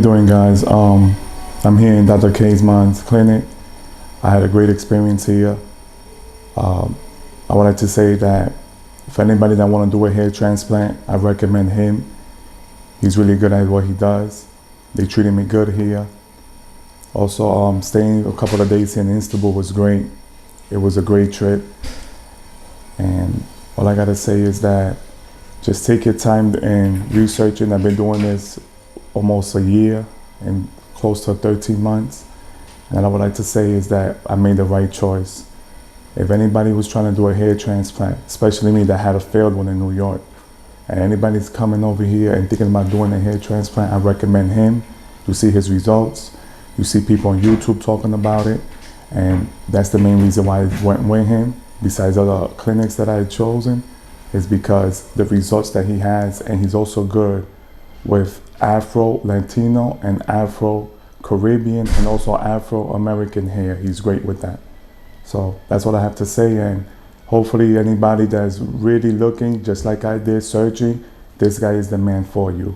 doing, guys? I'm here in Dr. Caymaz clinic. I had a great experience here. I would like to say that if anybody that want to do a hair transplant, I recommend him. He's really good at what he does. They treated me good here. Also, staying a couple of days here in Istanbul was great. It was a great trip. And all I gotta say is that just take your time and researching. I've been doing this almost a year and close to 13 months. And I would like to say is that I made the right choice. If anybody was trying to do a hair transplant, especially me that had a failed one in New York, and anybody's coming over here and thinking about doing a hair transplant, I recommend him. You see his results. You see people on YouTube talking about it. And that's the main reason why I went with him, besides other clinics that I had chosen, is because the results that he has, and he's also good with Afro-Latino and Afro-Caribbean and also Afro-American hair. He's great with that. So that's what I have to say, and hopefully anybody that's really looking, just like I did, searching, this guy is the man for you.